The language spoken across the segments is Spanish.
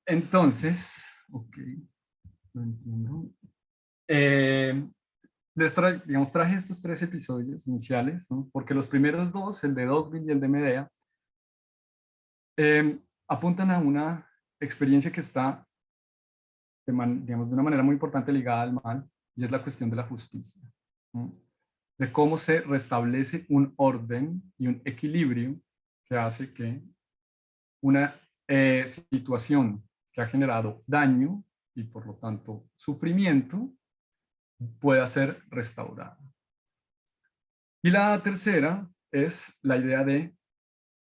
Entonces, ok, lo entiendo. Eh, digamos, traje estos tres episodios iniciales, ¿no? Porque los primeros dos, el de Dogville y el de Medea, apuntan a una experiencia que está, digamos, de una manera muy importante ligada al mal, y es la cuestión de la justicia, ¿no? De cómo se restablece un orden y un equilibrio que hace que una situación que ha generado daño y por lo tanto sufrimiento pueda ser restaurada. Y la tercera es la idea de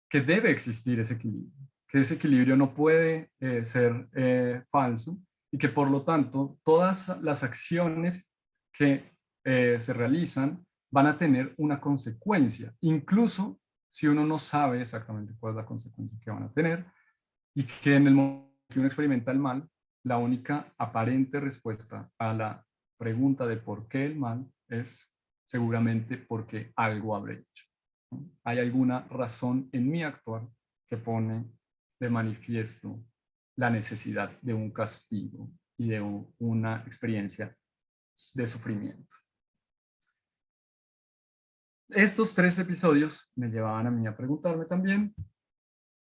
que debe existir ese equilibrio, que ese equilibrio no puede ser falso y que por lo tanto todas las acciones que se realizan van a tener una consecuencia, incluso si uno no sabe exactamente cuál es la consecuencia que van a tener, y que en el momento que uno experimenta el mal, la única aparente respuesta a la pregunta de por qué el mal es seguramente porque algo habré hecho, ¿no? Hay alguna razón en mi actuar que pone de manifiesto la necesidad de un castigo y de una experiencia de sufrimiento. Estos tres episodios me llevaban a mí a preguntarme también,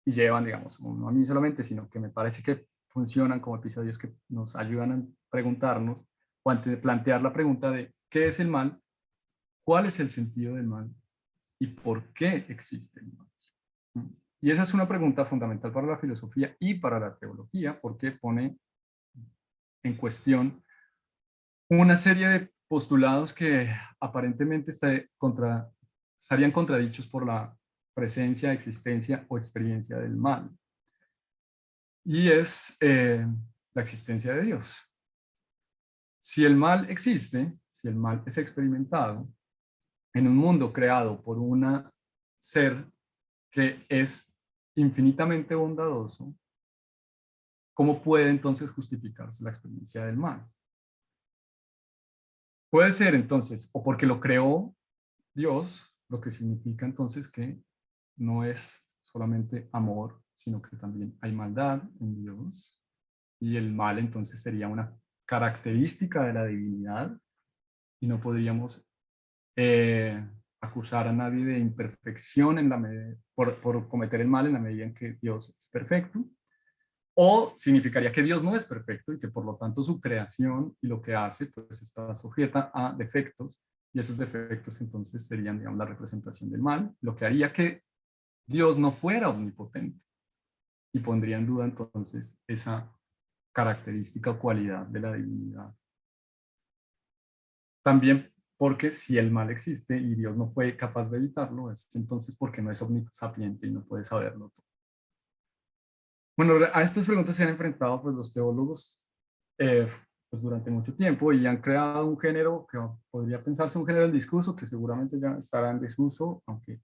y llevan, digamos, no a mí solamente, sino que me parece que funcionan como episodios que nos ayudan a preguntarnos o a plantear la pregunta de qué es el mal, cuál es el sentido del mal y por qué existe el mal. Y esa es una pregunta fundamental para la filosofía y para la teología, porque pone en cuestión una serie de postulados que aparentemente estarían contradichos por la presencia, existencia o experiencia del mal. Y es la existencia de Dios. Si el mal existe, si el mal es experimentado en un mundo creado por un ser que es infinitamente bondadoso, ¿cómo puede entonces justificarse la experiencia del mal? Puede ser entonces, o porque lo creó Dios, lo que significa entonces que no es solamente amor, sino que también hay maldad en Dios, y el mal entonces sería una característica de la divinidad y no podríamos acusar a nadie de imperfección por cometer el mal en la medida en que Dios es perfecto, o significaría que Dios no es perfecto y que por lo tanto su creación y lo que hace pues está sujeta a defectos, y esos defectos entonces serían, digamos, la representación del mal, lo que haría que Dios no fuera omnipotente y pondría en duda entonces esa característica o cualidad de la divinidad. También porque si el mal existe y Dios no fue capaz de evitarlo, es entonces porque no es omnisapiente y no puede saberlo todo. Bueno, a estas preguntas se han enfrentado pues, los teólogos pues, durante mucho tiempo y han creado un género que podría pensarse un género del discurso que seguramente ya estará en desuso, aunque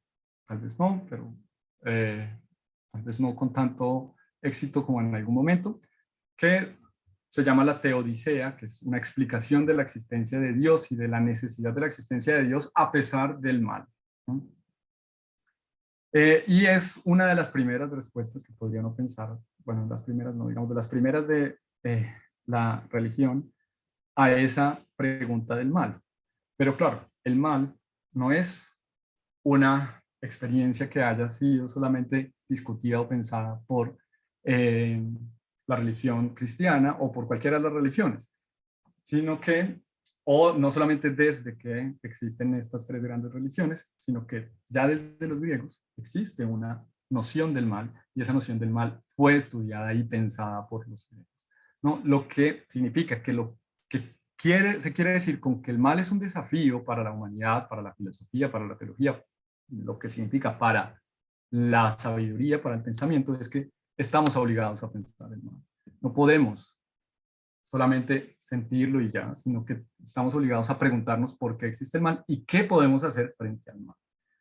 tal vez no, pero tal vez no con tanto éxito como en algún momento, que se llama la teodicea, que es una explicación de la existencia de Dios y de la necesidad de la existencia de Dios a pesar del mal, ¿no? Y es una de las primeras respuestas que podría uno pensar, bueno, las primeras no, digamos, de las primeras de la religión a esa pregunta del mal. Pero claro, el mal no es una experiencia que haya sido solamente discutida o pensada por eh, la religión cristiana o por cualquiera de las religiones, sino que, o no solamente desde que existen estas tres grandes religiones, sino que ya desde los griegos existe una noción del mal, y esa noción del mal fue estudiada y pensada por los griegos, ¿no? Lo que significa que lo que se quiere decir con que el mal es un desafío para la humanidad, para la filosofía, para la teología, lo que significa para la sabiduría, para el pensamiento, es que estamos obligados a pensar el mal. No podemos solamente sentirlo y ya, sino que estamos obligados a preguntarnos por qué existe el mal y qué podemos hacer frente al mal,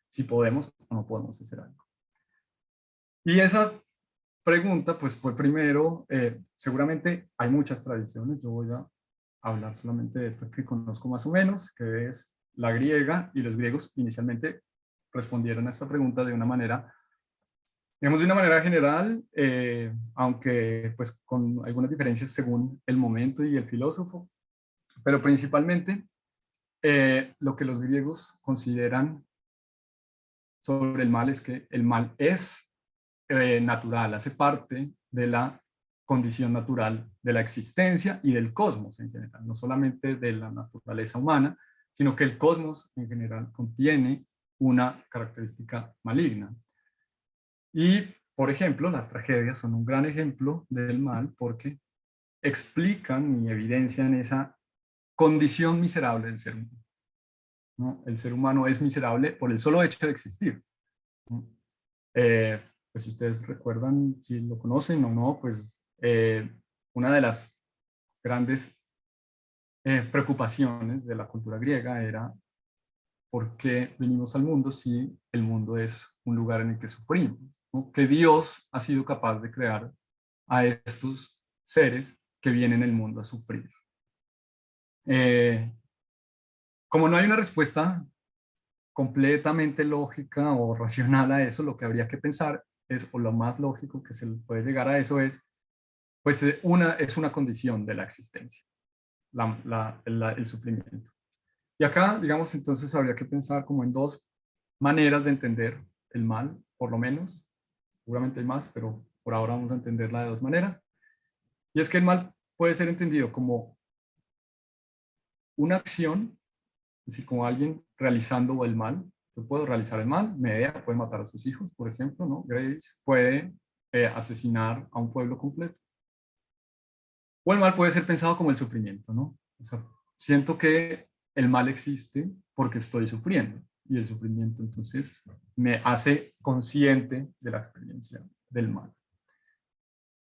si podemos o no podemos hacer algo. Y esa pregunta, pues fue primero, seguramente hay muchas tradiciones, yo voy a hablar solamente de esta que conozco más o menos, que es la griega, y los griegos inicialmente respondieron a esta pregunta de una manera Digamos, de una manera general, aunque pues con algunas diferencias según el momento y el filósofo, pero principalmente lo que los griegos consideran sobre el mal es que el mal es natural, hace parte de la condición natural de la existencia y del cosmos en general, no solamente de la naturaleza humana, sino que el cosmos en general contiene una característica maligna. Y, por ejemplo, las tragedias son un gran ejemplo del mal porque explican y evidencian esa condición miserable del ser humano, ¿no? El ser humano es miserable por el solo hecho de existir, ¿no? Eh, pues si ustedes recuerdan, si lo conocen o no, pues una de las grandes preocupaciones de la cultura griega era por qué venimos al mundo si el mundo es un lugar en el que sufrimos, ¿no? Que Dios ha sido capaz de crear a estos seres que vienen al mundo a sufrir. Eh, como no hay una respuesta completamente lógica o racional a eso, lo que habría que pensar es, o lo más lógico que se puede llegar a eso es, pues es una condición de la existencia, el sufrimiento. Y acá, digamos, entonces habría que pensar como en dos maneras de entender el mal, por lo menos. Seguramente hay más, pero por ahora vamos a entenderla de dos maneras. Y es que el mal puede ser entendido como una acción, es decir, como alguien realizando el mal. Yo puedo realizar el mal, Medea puede matar a sus hijos, por ejemplo, ¿no? Grace puede asesinar a un pueblo completo. O el mal puede ser pensado como el sufrimiento, ¿no? O sea, siento que el mal existe porque estoy sufriendo y el sufrimiento entonces me hace consciente de la experiencia del mal.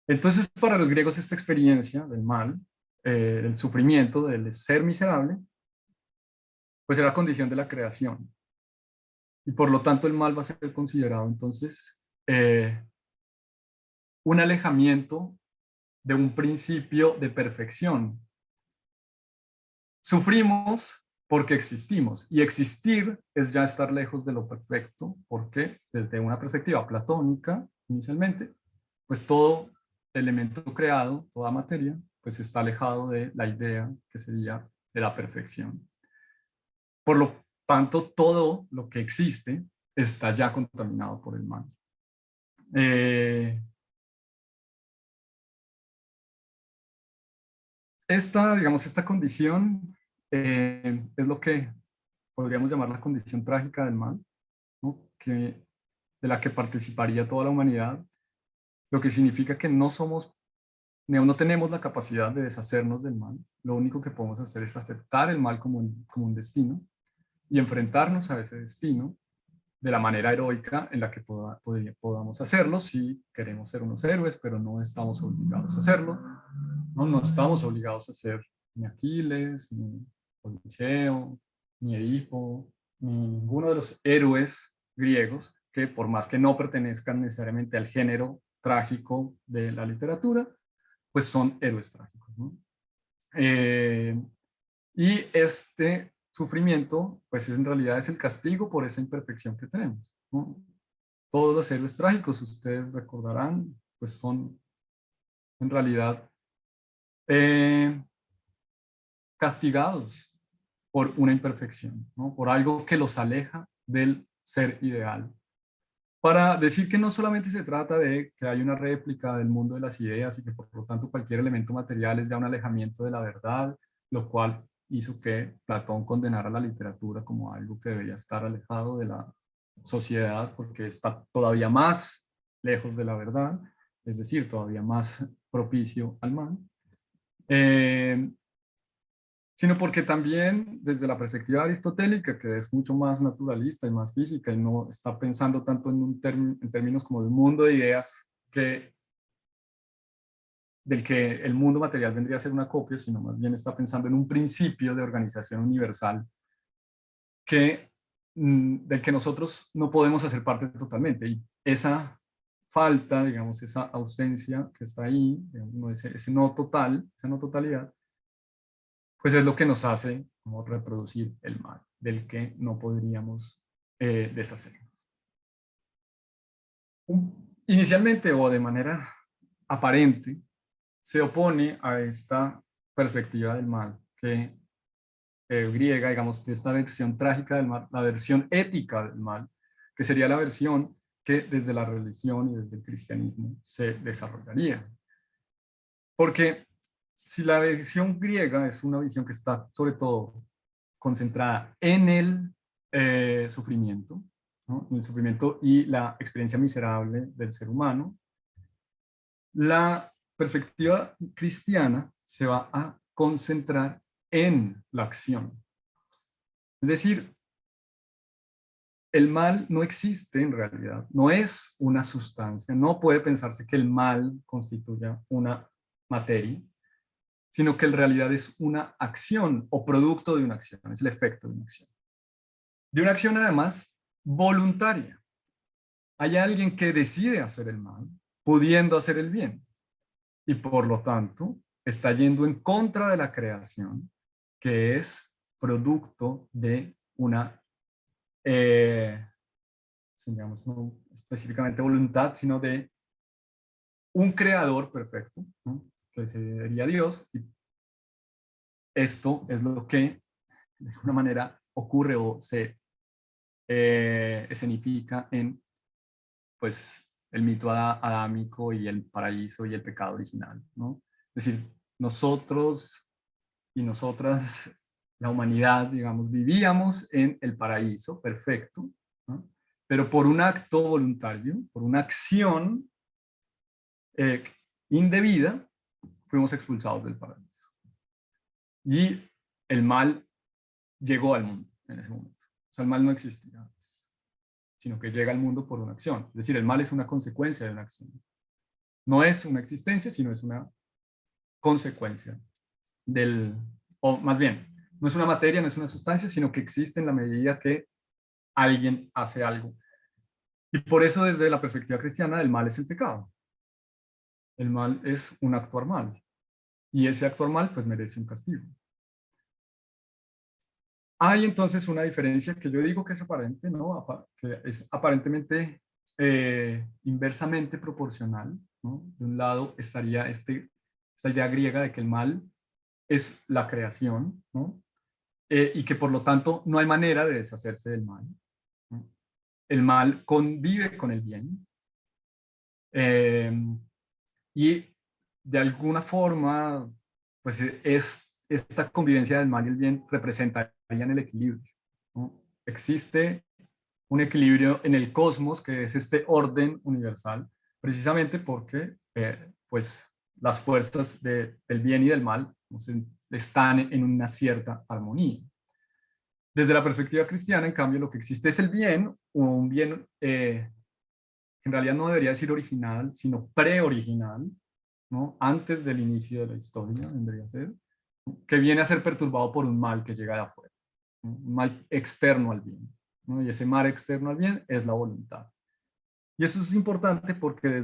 Entonces, para los griegos esta experiencia del mal, del sufrimiento, del ser miserable, pues era condición de la creación. Y por lo tanto el mal va a ser considerado entonces un alejamiento de un principio de perfección. Sufrimos porque existimos y existir es ya estar lejos de lo perfecto, porque desde una perspectiva platónica, inicialmente, pues todo elemento creado, toda materia, pues está alejado de la idea que sería de la perfección. Por lo tanto, todo lo que existe está ya contaminado por el mal. Eh, digamos, esta condición es lo que podríamos llamar la condición trágica del mal, ¿no? De la que participaría toda la humanidad, lo que significa que no tenemos la capacidad de deshacernos del mal. Lo único que podemos hacer es aceptar el mal como un destino y enfrentarnos a ese destino de la manera heroica en la que podamos hacerlo si queremos ser unos héroes, pero no estamos obligados a hacerlo. No estamos obligados a ser ni Aquiles, ni Odiseo, ni Edipo, ni ninguno de los héroes griegos que por más que no pertenezcan necesariamente al género trágico de la literatura, pues son héroes trágicos, ¿no? Eh, y este sufrimiento, pues en realidad es el castigo por esa imperfección que tenemos, ¿no? Todos los héroes trágicos, ustedes recordarán, pues son en realidad eh, castigados por una imperfección, ¿no? Por algo que los aleja del ser ideal. Para decir que no solamente se trata de que hay una réplica del mundo de las ideas y que por lo tanto cualquier elemento material es ya un alejamiento de la verdad, lo cual hizo que Platón condenara la literatura como algo que debería estar alejado de la sociedad porque está todavía más lejos de la verdad, es decir, todavía más propicio al mal. Eh, Sino porque también desde la perspectiva aristotélica, que es mucho más naturalista y más física y no está pensando tanto en términos como de un mundo de ideas del que el mundo material vendría a ser una copia, sino más bien está pensando en un principio de organización universal que, del que nosotros no podemos hacer parte totalmente. Y esa falta, digamos, esa ausencia que está ahí, digamos, ese no total, esa no totalidad, pues es lo que nos hace como reproducir el mal, del que no podríamos deshacernos. inicialmente o de manera aparente se opone a esta perspectiva del mal que griega, digamos, de esta versión trágica del mal, la versión ética del mal, que sería la versión que desde la religión y desde el cristianismo se desarrollaría. Porque si la visión griega es una visión que está sobre todo concentrada en el sufrimiento, ¿no? En el sufrimiento y la experiencia miserable del ser humano, la perspectiva cristiana se va a concentrar en la acción. Es decir, el mal no existe en realidad, no es una sustancia, no puede pensarse que el mal constituya una materia, sino que en realidad es una acción o producto de una acción, es el efecto de una acción. De una acción además voluntaria. Hay alguien que decide hacer el mal, pudiendo hacer el bien, y por lo tanto está yendo en contra de la creación, que es producto de una, digamos, no específicamente voluntad, sino de un creador perfecto, ¿no? Que sería Dios, y esto es lo que de alguna manera ocurre o se escenifica en pues, el mito adámico y el paraíso y el pecado original, ¿no? Es decir, nosotros y nosotras, la humanidad, digamos, vivíamos en el paraíso perfecto, ¿no? Pero por un acto voluntario, por una acción eh, indebida, fuimos expulsados del paraíso. Y el mal llegó al mundo en ese momento. O sea, el mal no existía antes, sino que llega al mundo por una acción. Es decir, el mal es una consecuencia de una acción. No es una existencia, sino es una consecuencia del, o más bien, no es una materia, no es una sustancia, sino que existe en la medida que alguien hace algo. Y por eso desde la perspectiva cristiana, el mal es el pecado. El mal es un actuar mal. Y ese actuar mal, pues merece un castigo. Hay entonces una diferencia que yo digo que es aparente, ¿no? Que es aparentemente inversamente proporcional, ¿no? De un lado estaría esta idea griega de que el mal es la creación, ¿no? Y que por lo tanto no hay manera de deshacerse del mal, ¿no? El mal convive con el bien, eh, y de alguna forma, pues esta convivencia del mal y el bien representarían el equilibrio, ¿no? Existe un equilibrio en el cosmos que es este orden universal, precisamente porque pues las fuerzas del bien y del mal, ¿no?, están en una cierta armonía. Desde la perspectiva cristiana, en cambio, lo que existe es el bien, o un bien que en realidad no debería decir original, sino preoriginal, ¿no? Antes del inicio de la historia, vendría a ser, ¿no?, que viene a ser perturbado por un mal que llega de afuera, ¿no? Un mal externo al bien, ¿no? Y ese mal externo al bien es la voluntad. Y eso es importante porque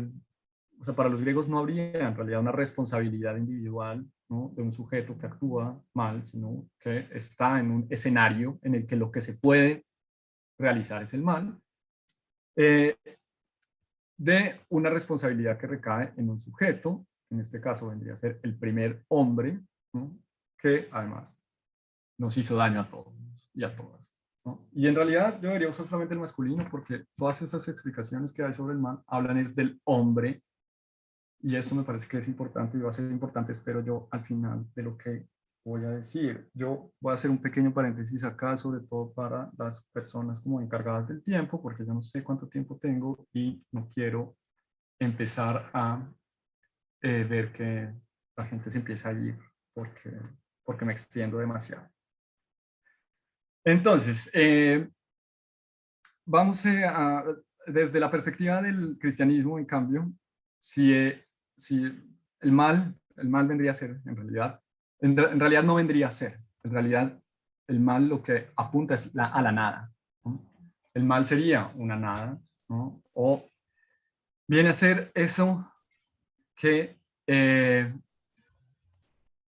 o sea, para los griegos no habría en realidad una responsabilidad individual, ¿no?, de un sujeto que actúa mal, sino que está en un escenario en el que lo que se puede realizar es el mal, eh, de una responsabilidad que recae en un sujeto, en este caso vendría a ser el primer hombre, ¿no?, que además nos hizo daño a todos y a todas, ¿no? Y en realidad yo debería usar solamente el masculino porque todas esas explicaciones que hay sobre el mal hablan es del hombre, y eso me parece que es importante y va a ser importante, espero yo, al final de lo que voy a decir. Yo voy a hacer un pequeño paréntesis acá, sobre todo para las personas como encargadas del tiempo, porque yo no sé cuánto tiempo tengo y no quiero empezar a ver que la gente se empieza a ir porque me extiendo demasiado. Entonces, vamos desde la perspectiva del cristianismo, en cambio, si, si el mal vendría a ser, en realidad, en realidad no vendría a ser, en realidad el mal lo que apunta es a la nada, ¿no? El mal sería una nada, ¿no? O viene a ser eso que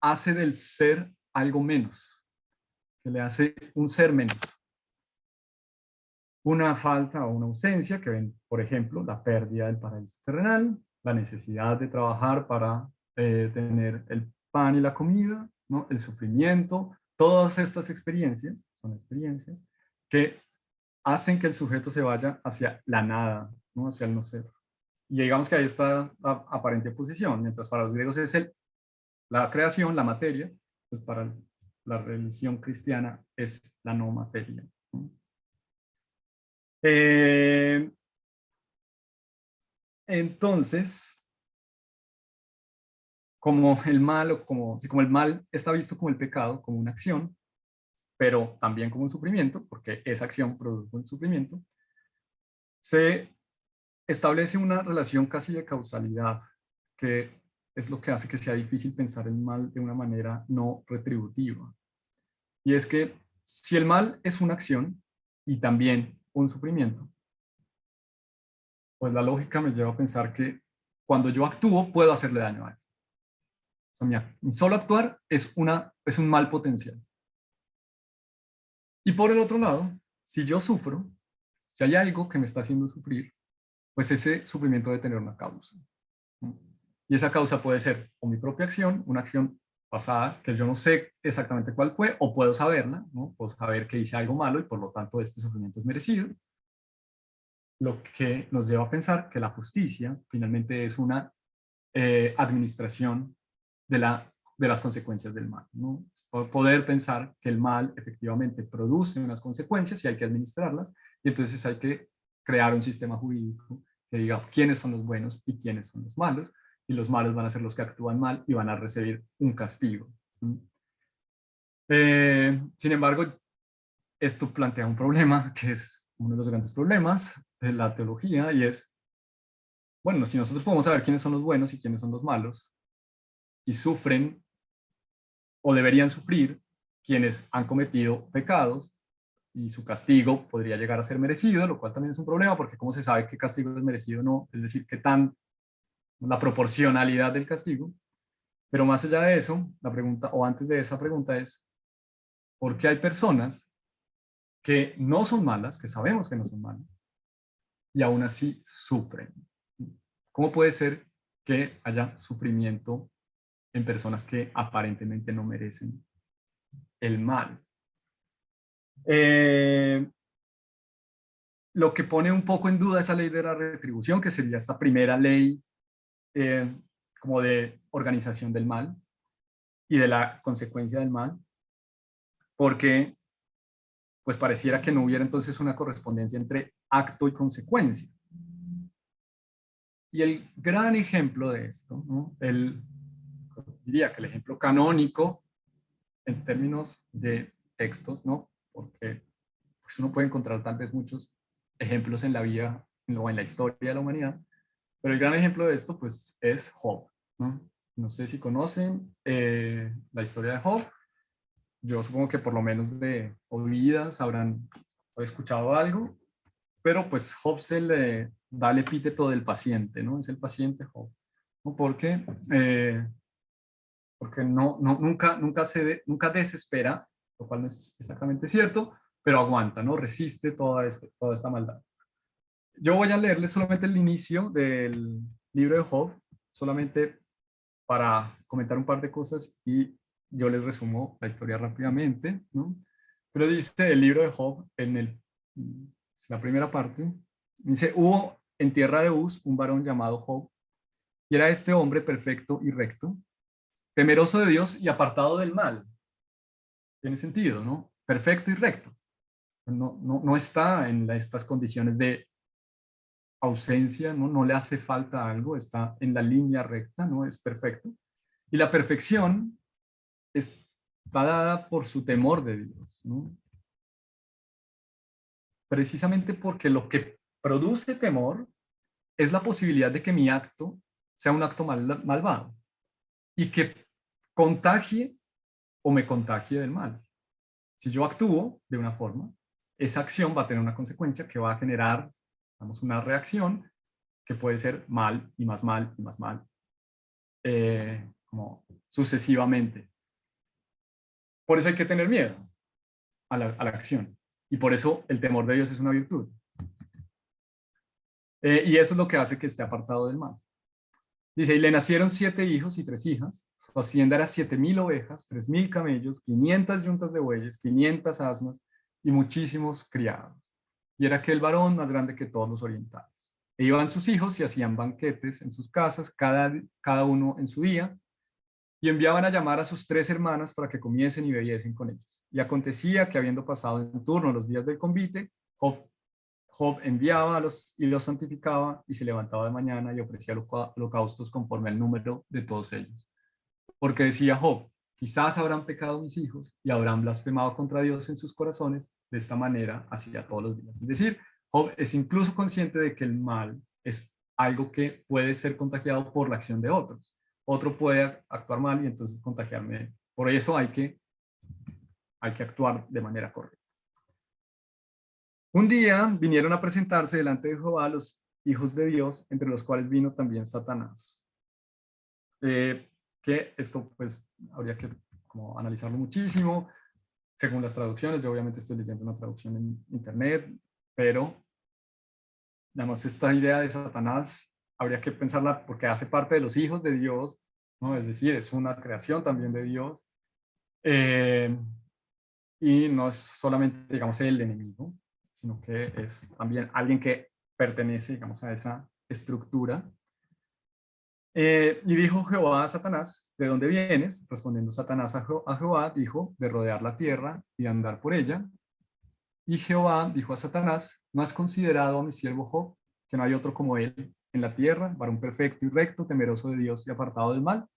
hace del ser algo menos, que le hace un ser menos. una falta o una ausencia, que ven, por ejemplo, la pérdida del paraíso terrenal, la necesidad de trabajar para tener el pan y la comida, ¿no? El sufrimiento, todas estas experiencias son experiencias que hacen que el sujeto se vaya hacia la nada, ¿no? Hacia el no ser. Y digamos que ahí está la aparente oposición, mientras para los griegos es la creación, la materia, pues para la religión cristiana es la no materia, ¿no? Eh, entonces, como el mal, o como el mal está visto como el pecado, como una acción, pero también como un sufrimiento, porque esa acción produce un sufrimiento, se establece una relación casi de causalidad, que es lo que hace que sea difícil pensar el mal de una manera no retributiva. Y es que si el mal es una acción y también un sufrimiento, pues la lógica me lleva a pensar que cuando yo actúo puedo hacerle daño a alguien. O sea, mi solo actuar es un mal potencial. Y por el otro lado, si yo sufro, si hay algo que me está haciendo sufrir, pues ese sufrimiento debe tener una causa, ¿no? Y esa causa puede ser o mi propia acción, una acción pasada que yo no sé exactamente cuál fue, o puedo saberla, ¿no? Puedo saber que hice algo malo y por lo tanto este sufrimiento es merecido, lo que nos lleva a pensar que la justicia finalmente es una administración de las consecuencias del mal, ¿no? Poder pensar que el mal efectivamente produce unas consecuencias y hay que administrarlas, y entonces hay que crear un sistema jurídico que diga quiénes son los buenos y quiénes son los malos, y los malos van a ser los que actúan mal y van a recibir un castigo. Sin embargo, esto plantea un problema que es uno de los grandes problemas de la teología, y es, bueno, si nosotros podemos saber quiénes son los buenos y quiénes son los malos, y sufren o deberían sufrir quienes han cometido pecados, y su castigo podría llegar a ser merecido, lo cual también es un problema, porque cómo se sabe qué castigo es merecido o no, es decir, qué tan la proporcionalidad del castigo. Pero más allá de eso, la pregunta, o antes de esa pregunta, es ¿por qué hay personas que no son malas, que sabemos que no son malas, y aún así sufren? ¿Cómo puede ser que haya sufrimiento en personas que aparentemente no merecen el mal? Eh, lo que pone un poco en duda esa ley de la retribución, que sería esta primera ley eh, como de organización del mal y de la consecuencia del mal, porque pues pareciera que no hubiera entonces una correspondencia entre acto y consecuencia. Y el gran ejemplo de esto, ¿no? Diría que el ejemplo canónico en términos de textos, ¿no? Porque pues, uno puede encontrar tal vez muchos ejemplos en la vida o en la historia de la humanidad, pero el gran ejemplo de esto pues es Job, ¿no? No sé si conocen la historia de Job. Yo supongo que por lo menos de oídas habrán escuchado algo, pero pues Job se le da el epíteto del paciente, ¿no? Es el paciente Job, ¿no? Eh, porque nunca desespera, lo cual no es exactamente cierto, pero aguanta, ¿no? Resiste toda esta maldad. Yo voy a leerles solamente el inicio del libro de Job, solamente para comentar un par de cosas y yo les resumo la historia rápidamente, ¿no? Pero dice el libro de Job la primera parte, dice, hubo en tierra de Uz un varón llamado Job, y era este hombre perfecto y recto, temeroso de Dios y apartado del mal. Tiene sentido, ¿no? Perfecto y recto. No está en estas condiciones de ausencia, ¿no? No le hace falta algo, está en la línea recta, ¿no? Es perfecto. Y la perfección está dada por su temor de Dios, ¿no? Precisamente porque lo que produce temor es la posibilidad de que mi acto sea un acto malvado y que contagie o me contagie del mal. Si yo actúo de una forma, esa acción va a tener una consecuencia que va a generar, digamos, una reacción que puede ser mal y más mal y más mal, como sucesivamente. Por eso hay que tener miedo a la acción. Y por eso el temor de Dios es una virtud. Y eso es lo que hace que esté apartado del mal. Dice, y le nacieron 7 hijos y 3 hijas. Su hacienda era 7.000 ovejas, 3.000 camellos, 500 yuntas de bueyes, 500 asnas y muchísimos criados. Y era aquel varón más grande que todos los orientales. E iban sus hijos y hacían banquetes en sus casas, cada uno en su día, y enviaban a llamar a sus 3 hermanas para que comiesen y bebiesen con ellos. Y acontecía que habiendo pasado en turno los días del convite, Job enviaba y los santificaba y se levantaba de mañana y ofrecía holocaustos conforme al número de todos ellos. Porque decía Job, quizás habrán pecado mis hijos y habrán blasfemado contra Dios en sus corazones, de esta manera hacía todos los días. Es decir, Job es incluso consciente de que el mal es algo que puede ser contagiado por la acción de otros. Otro puede actuar mal y entonces contagiarme. Por eso hay que actuar de manera correcta. Un día vinieron a presentarse delante de Jehová los hijos de Dios, entre los cuales vino también Satanás. Que esto pues habría que como analizarlo muchísimo, según las traducciones. Yo obviamente estoy leyendo una traducción en internet, pero digamos, esta idea de Satanás habría que pensarla porque hace parte de los hijos de Dios, ¿no? Es decir, es una creación también de Dios, y no es solamente, digamos, el enemigo, sino que es también alguien que pertenece, digamos, a esa estructura. Y dijo Jehová a Satanás, ¿de dónde vienes? Respondiendo Satanás a Jehová, dijo, de rodear la tierra y de andar por ella. Y Jehová dijo a Satanás, ¿no has considerado a mi siervo Job, que no hay otro como él en la tierra, varón perfecto y recto, temeroso de Dios y apartado del mal?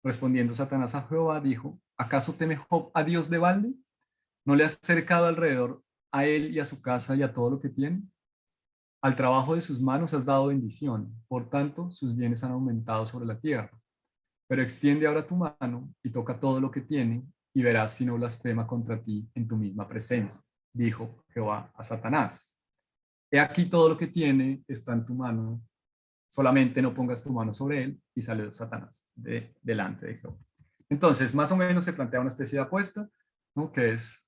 Respondiendo Satanás a Jehová, dijo, ¿acaso teme Job a Dios de balde? ¿No le has cercado alrededor a él y a su casa y a todo lo que tiene? Al trabajo de sus manos has dado bendición, por tanto sus bienes han aumentado sobre la tierra. Pero extiende ahora tu mano y toca todo lo que tiene, y verás si no blasfema contra ti en tu misma presencia, dijo Jehová a Satanás. He aquí todo lo que tiene está en tu mano, solamente no pongas tu mano sobre él. Y salió Satanás delante de Jehová. Entonces, más o menos se plantea una especie de apuesta, ¿no? Que es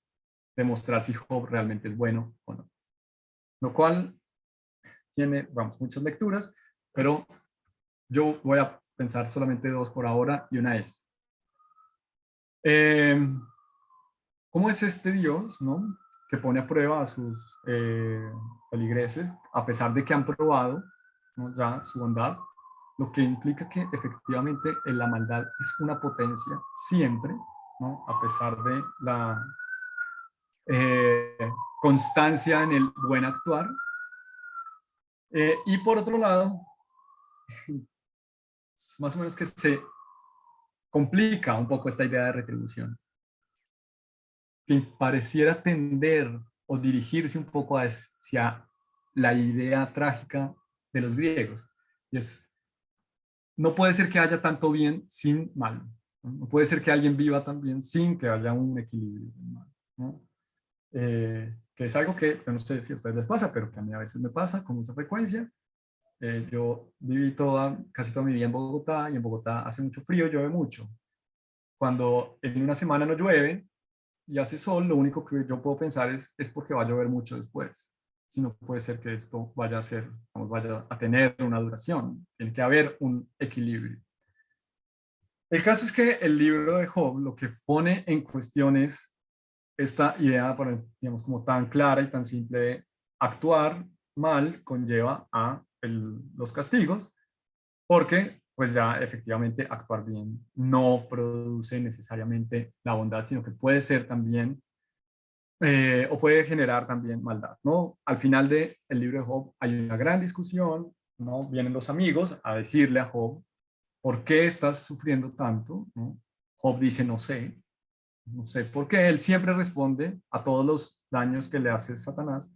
demostrar si Job realmente es bueno o no. Lo cual tiene, vamos, muchas lecturas, pero yo voy a pensar solamente 2 por ahora, y una es, eh, ¿cómo es este Dios, no? Que pone a prueba a sus feligreses, a pesar de que han probado, ¿no? Ya su bondad, lo que implica que efectivamente la maldad es una potencia siempre, ¿no? A pesar de la constancia en el buen actuar. Y por otro lado, más o menos que se complica un poco esta idea de retribución, que pareciera tender o dirigirse un poco hacia la idea trágica de los griegos. Y es, no puede ser que haya tanto bien sin mal. No puede ser que alguien viva también sin que haya un equilibrio, ¿no? Que es algo que, no sé si a ustedes les pasa, pero que a mí a veces me pasa con mucha frecuencia. Yo viví casi toda mi vida en Bogotá, y en Bogotá hace mucho frío, llueve mucho. Cuando en una semana no llueve y hace sol, lo único que yo puedo pensar es porque va a llover mucho después. Si no, puede ser que esto vaya a ser, vaya a tener una duración. Tiene que haber un equilibrio. El caso es que el libro de Job lo que pone en cuestión es esta idea, digamos, como tan clara y tan simple de actuar mal conlleva a los castigos, porque pues ya efectivamente actuar bien no produce necesariamente la bondad, sino que puede ser también, o puede generar también maldad, ¿no? Al final del libro de Job hay una gran discusión, ¿no? Vienen los amigos a decirle a Job, ¿por qué estás sufriendo tanto? ¿No? Job dice, no sé por qué. Él siempre responde a todos los daños que le hace Satanás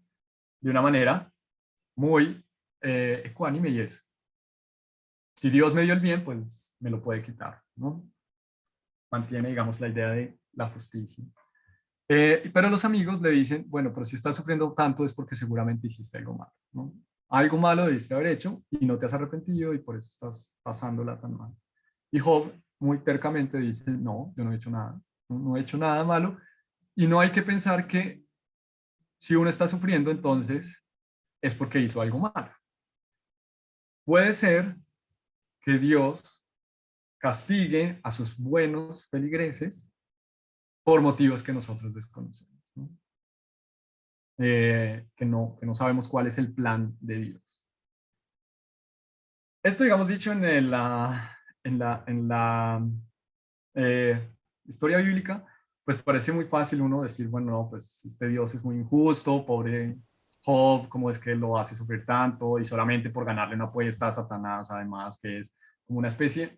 de una manera muy ecuánime, y es, si Dios me dio el bien, pues me lo puede quitar, ¿no? Mantiene, digamos, la idea de la justicia. Pero los amigos le dicen, bueno, pero si estás sufriendo tanto es porque seguramente hiciste algo malo, ¿no? Algo malo debiste haber hecho y no te has arrepentido y por eso estás pasándola tan mal. Y Job muy tercamente dice, no, yo no he hecho nada, no he hecho nada malo, y no hay que pensar que si uno está sufriendo, entonces es porque hizo algo malo. puede ser que Dios castigue a sus buenos feligreses por motivos que nosotros desconocemos, ¿no? Que no sabemos cuál es el plan de Dios. Esto, digamos, dicho en la eh, historia bíblica, pues parece muy fácil uno decir, bueno, no, pues este Dios es muy injusto, pobre Job, cómo es que lo hace sufrir tanto y solamente por ganarle una apuesta a Satanás, además, que es como una especie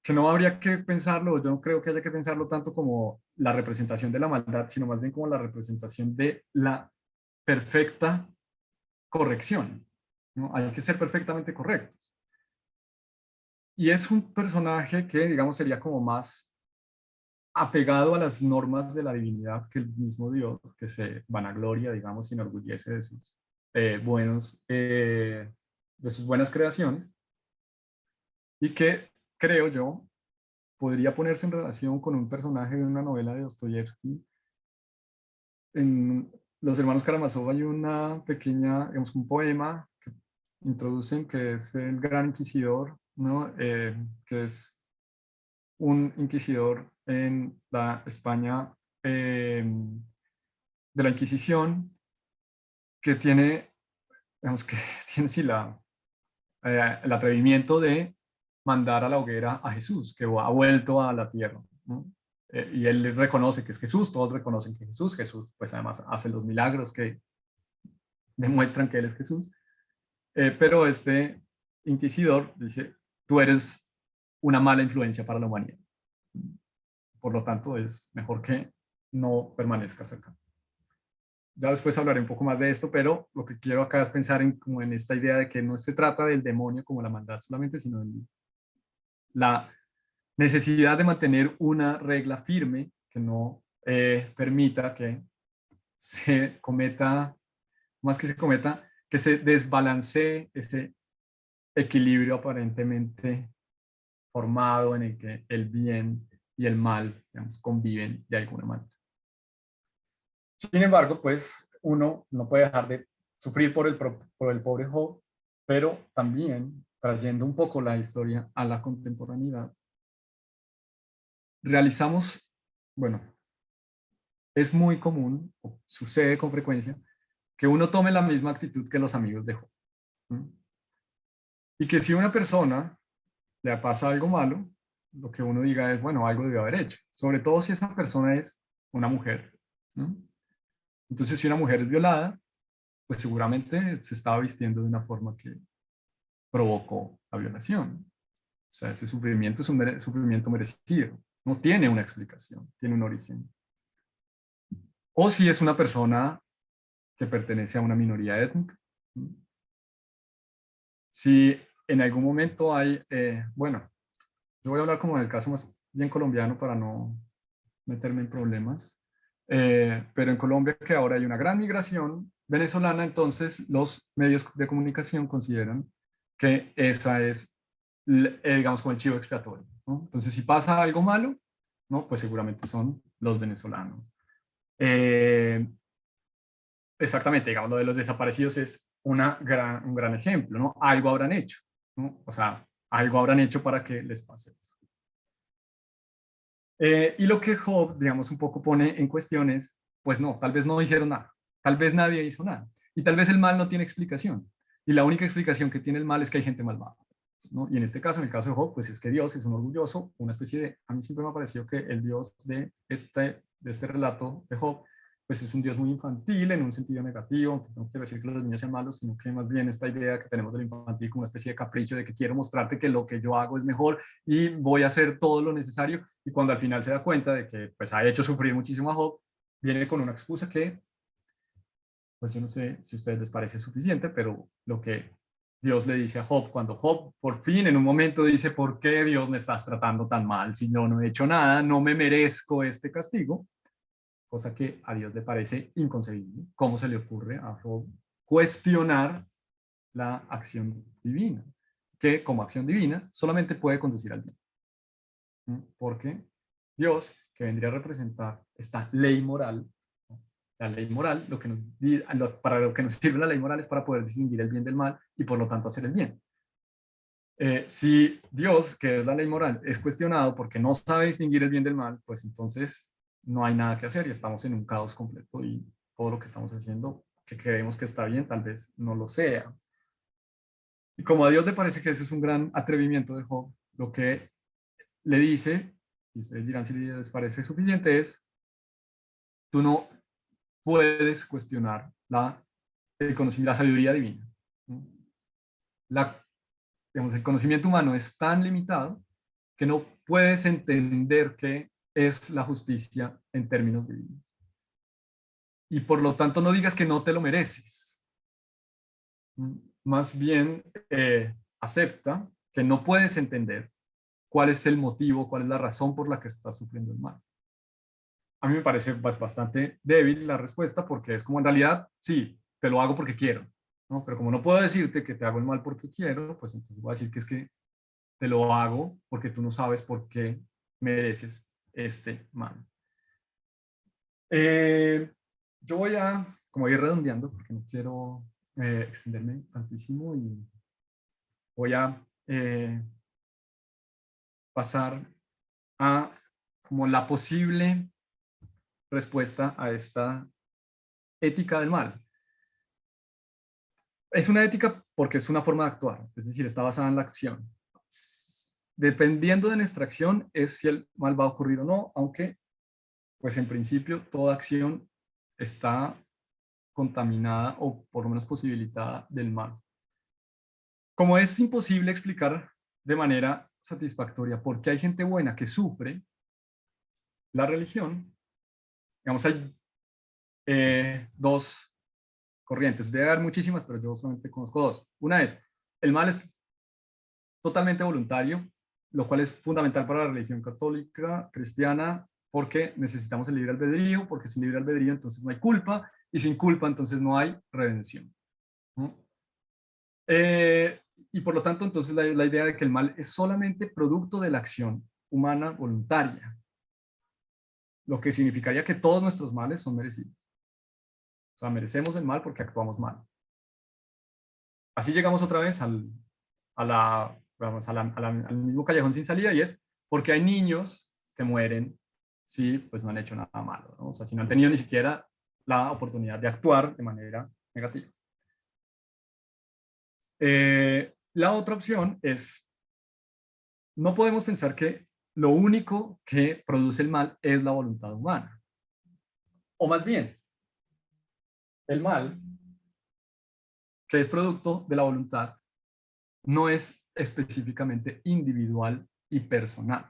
que no habría que pensarlo, yo no creo que haya que pensarlo tanto como la representación de la maldad, sino más bien como la representación de la perfecta corrección, ¿no? Hay que ser perfectamente correctos. Y es un personaje que, digamos, sería como más apegado a las normas de la divinidad que el mismo Dios, que se vanagloria, digamos, se enorgullece de sus de sus buenas creaciones, y que, creo yo, podría ponerse en relación con un personaje de una novela de Dostoyevsky. En Los Hermanos Karamazov hay una pequeña, digamos, un poema que introducen que es el Gran Inquisidor, ¿no? Que es un inquisidor en la España de la Inquisición, que tiene, digamos, que tiene sí, el atrevimiento de mandar a la hoguera a Jesús, que ha vuelto a la tierra, ¿no? Y él reconoce que es Jesús, todos reconocen que Jesús, pues además hace los milagros que demuestran que él es Jesús, pero este inquisidor dice, tú eres una mala influencia para la humanidad, por lo tanto es mejor que no permanezcas acá. Ya después hablaré un poco más de esto, pero lo que quiero acá es pensar en, como en esta idea de que no se trata del demonio como la maldad solamente, sino en la necesidad de mantener una regla firme que no permita que se cometa, más que se cometa, que se desbalancee ese equilibrio aparentemente formado en el que el bien y el mal, digamos, conviven de alguna manera. Sin embargo, pues uno no puede dejar de sufrir por el pobre Job, pero también trayendo un poco la historia a la contemporaneidad, realizamos, bueno, es muy común, o sucede con frecuencia, que uno tome la misma actitud que los amigos de Job, ¿no? Y que si una persona le pasa algo malo, lo que uno diga es, bueno, algo debió haber hecho, sobre todo si esa persona es una mujer, ¿no? Entonces, si una mujer es violada, pues seguramente se estaba vistiendo de una forma que provocó la violación. O sea, ese sufrimiento es un sufrimiento merecido, no tiene una explicación, tiene un origen. O si es una persona que pertenece a una minoría étnica. Si en algún momento hay, bueno, yo voy a hablar como en el caso más bien colombiano para no meterme en problemas, pero en Colombia, que ahora hay una gran migración venezolana, entonces los medios de comunicación consideran que esa es, digamos, como el chivo expiatorio, ¿no? Entonces, si pasa algo malo, ¿no? Pues seguramente son los venezolanos. Eh, Exactamente, digamos, lo de los desaparecidos es un gran ejemplo, ¿no? Algo habrán hecho, ¿no? O sea, algo habrán hecho para que les pase eso. Y lo que Job, digamos, un poco pone en cuestión es, pues no, tal vez no hicieron nada, tal vez nadie hizo nada, y tal vez el mal no tiene explicación, y la única explicación que tiene el mal es que hay gente malvada, ¿no? Y en este caso, en el caso de Job, pues es que Dios es un orgulloso, una especie de, a mí siempre me ha parecido que el Dios de este relato de Job, pues es un Dios muy infantil en un sentido negativo, aunque no quiero decir que los niños sean malos, sino que más bien esta idea que tenemos del infantil como una especie de capricho de que quiero mostrarte que lo que yo hago es mejor y voy a hacer todo lo necesario, y cuando al final se da cuenta de que pues ha hecho sufrir muchísimo a Job, viene con una excusa que, pues yo no sé si a ustedes les parece suficiente, pero lo que Dios le dice a Job, cuando Job por fin en un momento dice, ¿por qué Dios me estás tratando tan mal? Si yo no he hecho nada, no me merezco este castigo, cosa que a Dios le parece inconcebible. ¿Cómo se le ocurre a Job cuestionar la acción divina? Que como acción divina solamente puede conducir al bien. Porque Dios, que vendría a representar esta ley moral, La ley moral, para lo que nos sirve la ley moral es para poder distinguir el bien del mal y por lo tanto hacer el bien. Si Dios, que es la ley moral, es cuestionado porque no sabe distinguir el bien del mal, pues entonces no hay nada que hacer y estamos en un caos completo y todo lo que estamos haciendo, que creemos que está bien, tal vez no lo sea. Y como a Dios le parece que eso es un gran atrevimiento de Job, lo que le dice, y ustedes dirán si les parece suficiente, es, tú no puedes cuestionar el conocimiento, la sabiduría divina. La, digamos, el conocimiento humano es tan limitado que no puedes entender qué es la justicia en términos divinos. Y por lo tanto no digas que no te lo mereces. Más bien acepta que no puedes entender cuál es el motivo, cuál es la razón por la que estás sufriendo el mal. A mí me parece bastante débil la respuesta porque es como en realidad, sí, te lo hago porque quiero, ¿no? Pero como no puedo decirte que te hago el mal porque quiero, pues entonces voy a decir que es que te lo hago porque tú no sabes por qué mereces este mal. Eh, yo voy a, como ir redondeando, porque no quiero extenderme tantísimo y voy a pasar a como la posible respuesta a esta ética del mal. Es una ética porque es una forma de actuar, es decir, está basada en la acción. Dependiendo de nuestra acción es si el mal va a ocurrir o no, aunque pues en principio toda acción está contaminada o por lo menos posibilitada del mal. Como es imposible explicar de manera satisfactoria por qué hay gente buena que sufre la religión, digamos, hay dos corrientes. Debe haber muchísimas, pero yo solamente conozco dos. Una es, el mal es totalmente voluntario, lo cual es fundamental para la religión católica, cristiana, porque necesitamos el libre albedrío, porque sin libre albedrío entonces no hay culpa, y sin culpa entonces no hay redención, ¿no? Y por lo tanto, entonces la idea de que el mal es solamente producto de la acción humana voluntaria, lo que significaría que todos nuestros males son merecidos. O sea, merecemos el mal porque actuamos mal. Así llegamos otra vez al mismo callejón sin salida y es porque hay niños que mueren si pues no han hecho nada malo, ¿no? O sea, si no han tenido ni siquiera la oportunidad de actuar de manera negativa. La otra opción es, no podemos pensar que lo único que produce el mal es la voluntad humana. O más bien, el mal, que es producto de la voluntad, no es específicamente individual y personal.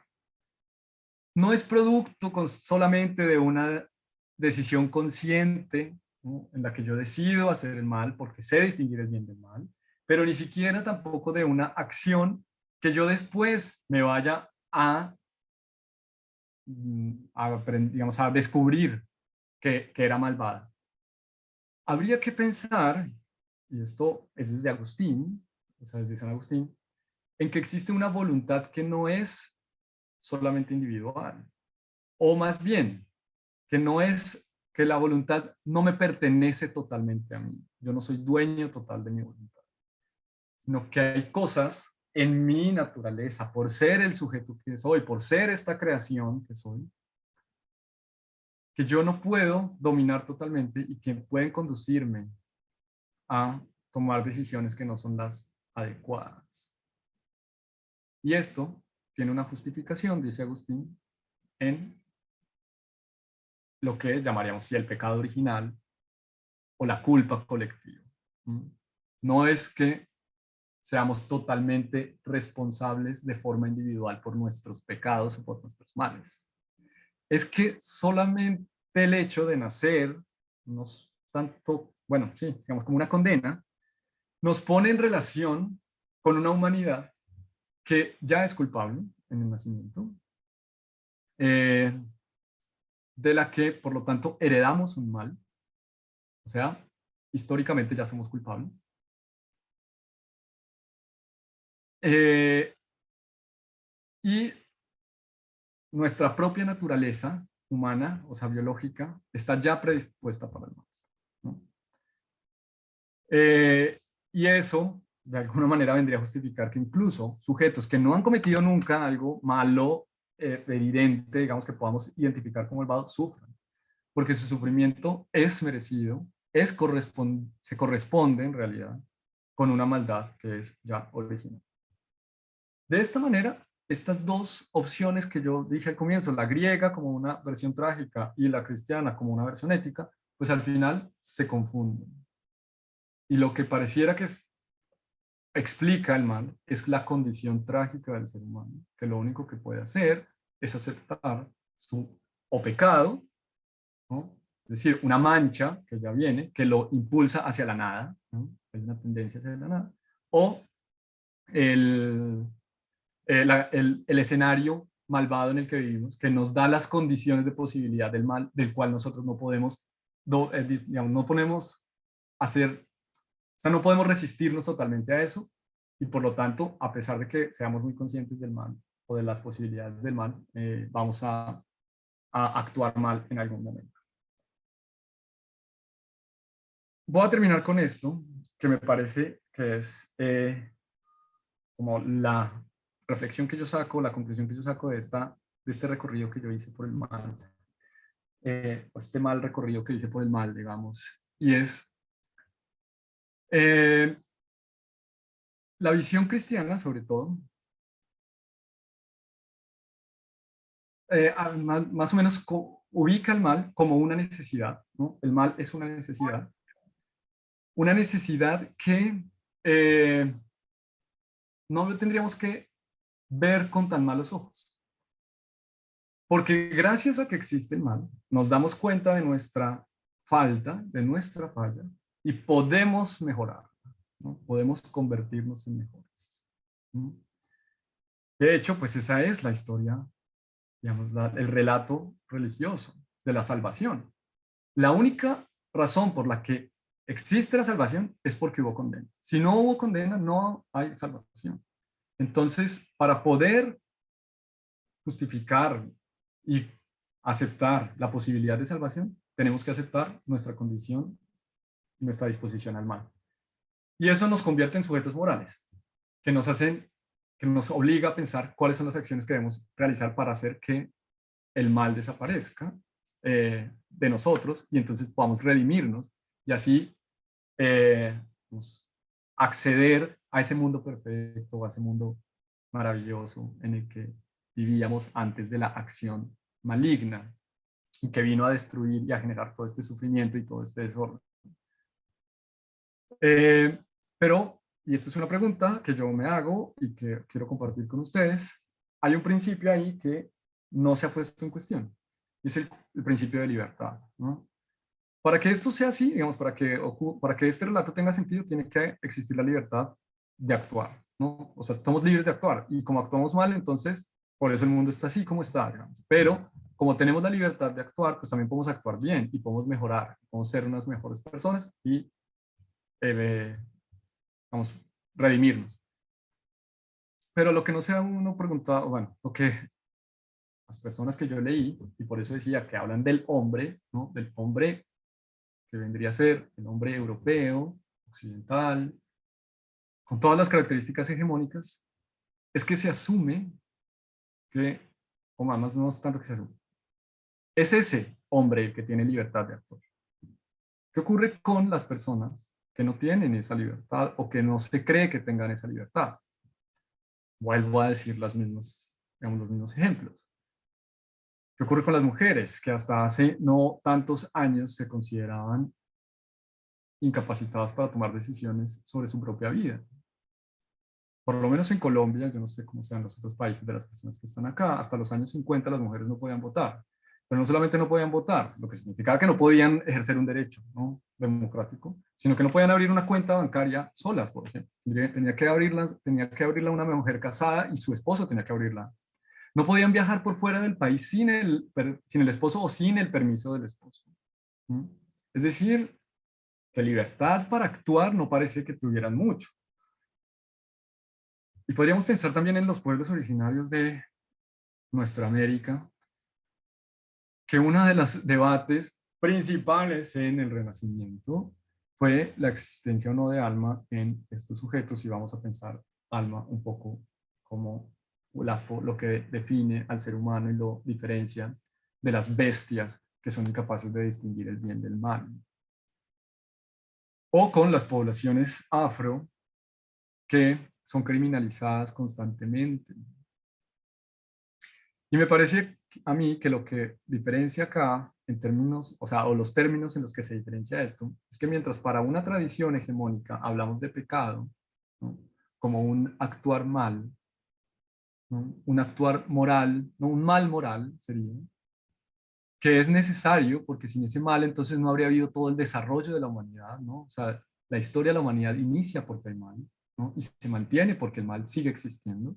No es producto solamente de una decisión consciente, ¿no?, en la que yo decido hacer el mal porque sé distinguir el bien del mal, pero ni siquiera tampoco de una acción que yo después me vaya digamos, a descubrir que era malvada. Habría que pensar, y esto es desde Agustín, o sea, desde San Agustín, en que existe una voluntad que no es solamente individual, o más bien, que no es que la voluntad no me pertenece totalmente a mí. Yo no soy dueño total de mi voluntad, sino que hay cosas en mi naturaleza, por ser el sujeto que soy, por ser esta creación que soy, que yo no puedo dominar totalmente y que pueden conducirme a tomar decisiones que no son las adecuadas. Y esto tiene una justificación, dice Agustín, en lo que llamaríamos el pecado original o la culpa colectiva. No es que seamos totalmente responsables de forma individual por nuestros pecados o por nuestros males. Es que solamente el hecho de nacer, nos tanto, bueno, sí, digamos como una condena, nos pone en relación con una humanidad que ya es culpable en el nacimiento, eh, de la que, por lo tanto, heredamos un mal, o sea, históricamente ya somos culpables. Y nuestra propia naturaleza humana, o sea, biológica, está ya predispuesta para el mal, ¿no? Y eso, de alguna manera, vendría a justificar que incluso sujetos que no han cometido nunca algo malo, evidente, digamos que podamos identificar como malvado, sufran, porque su sufrimiento es merecido, se corresponde en realidad con una maldad que es ya original. De esta manera, estas dos opciones que yo dije al comienzo, la griega como una versión trágica y la cristiana como una versión ética, pues al final se confunden. Y lo que pareciera que explica el mal es la condición trágica del ser humano, que lo único que puede hacer es aceptar su o pecado, ¿no? Es decir, una mancha que ya viene, que lo impulsa hacia la nada, ¿no? Hay una tendencia hacia la nada, o el, el escenario malvado en el que vivimos, que nos da las condiciones de posibilidad del mal, del cual nosotros no podemos, digamos, no podemos hacer, o sea, no podemos resistirnos totalmente a eso, y por lo tanto, a pesar de que seamos muy conscientes del mal o de las posibilidades del mal, vamos a actuar mal en algún momento. Voy a terminar con esto, que me parece que es como la reflexión que yo saco, la conclusión que yo saco de este recorrido que yo hice por el mal, este mal recorrido que hice por el mal, digamos, y es eh, la visión cristiana, sobre todo, más o menos ubica el mal como una necesidad, ¿no? El mal es una necesidad que no lo tendríamos que ver con tan malos ojos. Porque gracias a que existe el mal, nos damos cuenta de nuestra falta, de nuestra falla, y podemos mejorar, ¿no? Podemos convertirnos en mejores, ¿no? De hecho, pues esa es la historia, digamos, el relato religioso de la salvación. La única razón por la que existe la salvación es porque hubo condena. Si no hubo condena, no hay salvación. Entonces, para poder justificar y aceptar la posibilidad de salvación, tenemos que aceptar nuestra condición y nuestra disposición al mal. Y eso nos convierte en sujetos morales, que nos hacen, que nos obliga a pensar cuáles son las acciones que debemos realizar para hacer que el mal desaparezca de nosotros y entonces podamos redimirnos y así pues, acceder a ese mundo perfecto, a ese mundo maravilloso en el que vivíamos antes de la acción maligna y que vino a destruir y a generar todo este sufrimiento y todo este desorden. Eh, pero, y esta es una pregunta que yo me hago y que quiero compartir con ustedes, hay un principio ahí que no se ha puesto en cuestión, y es el principio de libertad, ¿no? Para que esto sea así, digamos, para que este relato tenga sentido, tiene que existir la libertad de actuar, ¿no? O sea, estamos libres de actuar, y como actuamos mal, entonces, por eso el mundo está así como está, digamos. Pero, como tenemos la libertad de actuar, pues también podemos actuar bien, y podemos mejorar, podemos ser unas mejores personas, y vamos, redimirnos. Pero lo que no se ha uno preguntado, bueno, lo que las personas que yo leí, y por eso decía que hablan del hombre, ¿no? Del hombre que vendría a ser el hombre europeo, occidental, con todas las características hegemónicas, es que se asume que, o más no es tanto que se asume, es ese hombre el que tiene libertad de actuar. ¿Qué ocurre con las personas que no tienen esa libertad o que no se cree que tengan esa libertad? Vuelvo a decir digamos, los mismos ejemplos. ¿Qué ocurre con las mujeres que hasta hace no tantos años se consideraban incapacitadas para tomar decisiones sobre su propia vida? Por lo menos en Colombia, yo no sé cómo sean los otros países de las personas que están acá, hasta los años 50 las mujeres no podían votar. Pero no solamente no podían votar, lo que significaba que no podían ejercer un derecho, ¿no?, democrático, sino que no podían abrir una cuenta bancaria solas, por ejemplo. Tenía que abrirla una mujer casada y su esposo tenía que abrirla. No podían viajar por fuera del país sin el esposo o sin el permiso del esposo. ¿Mm? Es decir, que libertad para actuar no parece que tuvieran mucho. Y podríamos pensar también en los pueblos originarios de nuestra América, que uno de los debates principales en el Renacimiento fue la existencia o no de alma en estos sujetos, y vamos a pensar alma un poco como lo que define al ser humano y lo diferencia de las bestias que son incapaces de distinguir el bien del mal. O con las poblaciones afro que son criminalizadas constantemente. Y me parece a mí que lo que diferencia acá, en términos, o sea, o los términos en los que se diferencia esto, es que mientras para una tradición hegemónica hablamos de pecado, ¿no?, como un actuar mal, ¿no?, un actuar moral, no, un mal moral sería, que es necesario, porque sin ese mal entonces no habría habido todo el desarrollo de la humanidad, ¿no? O sea, la historia de la humanidad inicia porque hay mal, ¿no?, y se mantiene porque el mal sigue existiendo,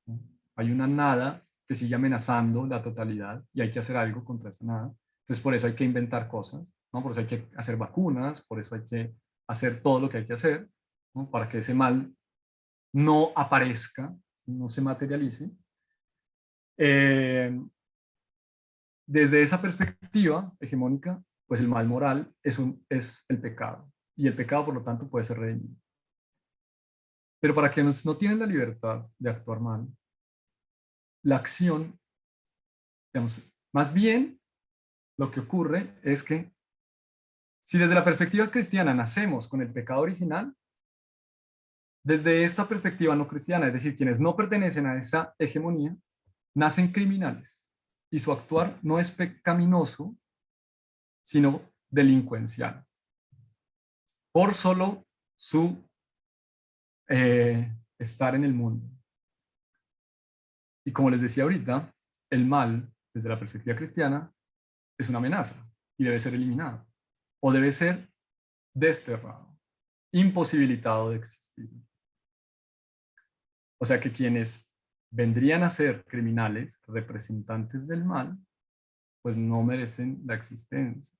¿no? Hay una nada que sigue amenazando la totalidad y hay que hacer algo contra esa nada. Entonces, por eso hay que inventar cosas, ¿no? Por eso hay que hacer vacunas, por eso hay que hacer todo lo que hay que hacer, ¿no?, para que ese mal no aparezca, no se materialice. Eh, Desde esa perspectiva hegemónica, pues el mal moral es el pecado, y el pecado, por lo tanto, puede ser redimido. Pero para quienes no tienen la libertad de actuar mal, la acción, digamos, más bien lo que ocurre es que si desde la perspectiva cristiana nacemos con el pecado original, desde esta perspectiva no cristiana, es decir, quienes no pertenecen a esa hegemonía, nacen criminales y su actuar no es pecaminoso, sino delincuencial, por solo su estar en el mundo. Y como les decía ahorita, el mal, desde la perspectiva cristiana, es una amenaza y debe ser eliminado, o debe ser desterrado, imposibilitado de existir. O sea que quienes vendrían a ser criminales, representantes del mal, pues no merecen la existencia.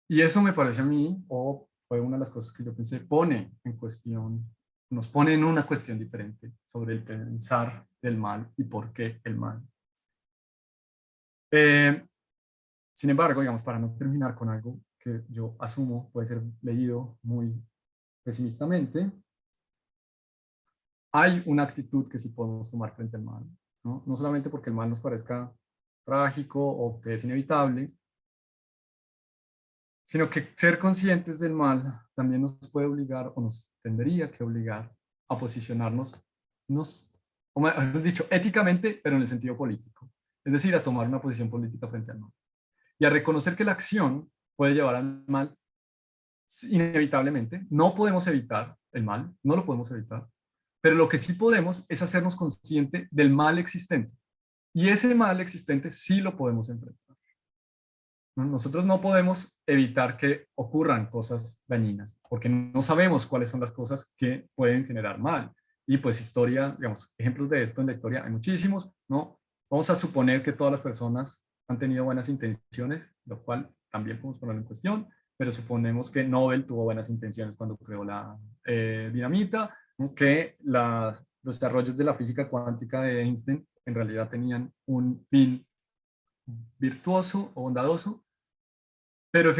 Y eso me parece a mí, o fue una de las cosas que yo pensé, pone en cuestión, nos pone en una cuestión diferente sobre el pensar del mal y por qué el mal. Eh, Sin embargo, digamos, para no terminar con algo que yo asumo puede ser leído muy pesimistamente, hay una actitud que sí podemos tomar frente al mal, ¿no? No solamente porque el mal nos parezca trágico o que es inevitable, sino que ser conscientes del mal también nos puede obligar, o nos tendría que obligar, a posicionarnos, o mejor dicho, éticamente, pero en el sentido político. Es decir, a tomar una posición política frente al mal. Y a reconocer que la acción puede llevar al mal inevitablemente. No podemos evitar el mal, no lo podemos evitar, pero lo que sí podemos es hacernos consciente del mal existente. Y ese mal existente sí lo podemos enfrentar. Nosotros no podemos evitar que ocurran cosas dañinas, porque no sabemos cuáles son las cosas que pueden generar mal. Y pues historia, digamos, ejemplos de esto en la historia hay muchísimos, ¿no? Vamos a suponer que todas las personas han tenido buenas intenciones, lo cual también podemos ponerlo en cuestión, pero suponemos que Nobel tuvo buenas intenciones cuando creó la dinamita, ¿no?, que los desarrollos de la física cuántica de Einstein en realidad tenían un fin virtuoso o bondadoso, pero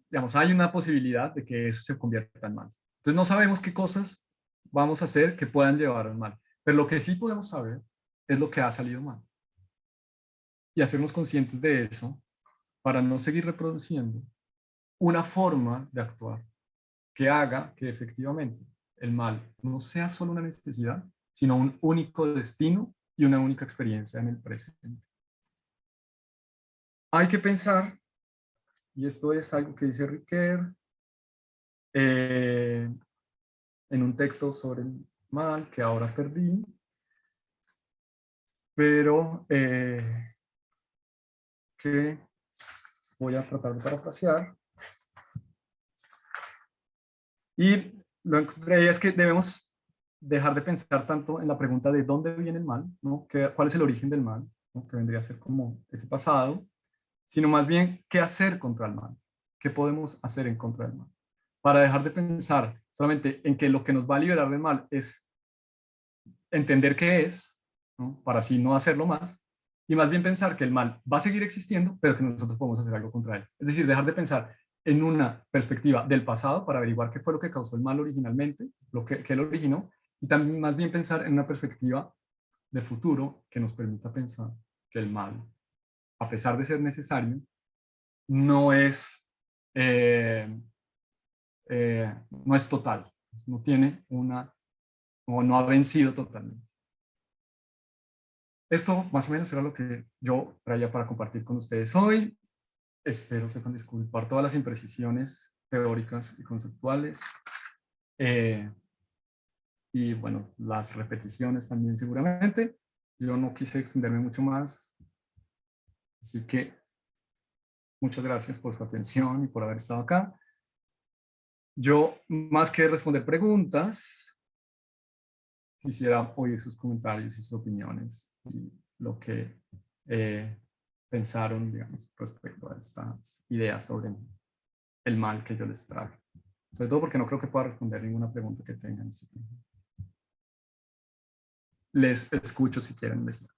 digamos, hay una posibilidad de que eso se convierta en mal. Entonces no sabemos qué cosas vamos a hacer que puedan llevar al mal, pero lo que sí podemos saber es lo que ha salido mal y hacernos conscientes de eso para no seguir reproduciendo una forma de actuar que haga que efectivamente el mal no sea solo una necesidad, sino un único destino y una única experiencia en el presente. Hay que pensar, y esto es algo que dice Riquet, eh, en un texto sobre el mal que ahora perdí, pero que voy a tratar de parafrasear. Y lo encontré, es que debemos dejar de pensar tanto en la pregunta de dónde viene el mal, ¿no?, cuál es el origen del mal, ¿no?, que vendría a ser como ese pasado, sino más bien qué hacer contra el mal, qué podemos hacer en contra del mal, para dejar de pensar solamente en que lo que nos va a liberar del mal es entender qué es, ¿no?, para así no hacerlo más, y más bien pensar que el mal va a seguir existiendo, pero que nosotros podemos hacer algo contra él. Es decir, dejar de pensar en una perspectiva del pasado para averiguar qué fue lo que causó el mal originalmente, que lo originó, y también más bien pensar en una perspectiva de futuro que nos permita pensar que el mal, a pesar de ser necesario, no es, eh, no es total, no tiene una, o no ha vencido totalmente. Esto más o menos era lo que yo traía para compartir con ustedes hoy. Espero sepan disculpar todas las imprecisiones teóricas y conceptuales. Eh, y bueno, las repeticiones también seguramente. Yo no quise extenderme mucho más, así que muchas gracias por su atención y por haber estado acá. Yo, más que responder preguntas, quisiera oír sus comentarios y sus opiniones y lo que eh, pensaron, digamos, respecto a estas ideas sobre el mal que yo les traje. Sobre todo porque no creo que pueda responder ninguna pregunta que tengan. Así que les escucho si quieren decir.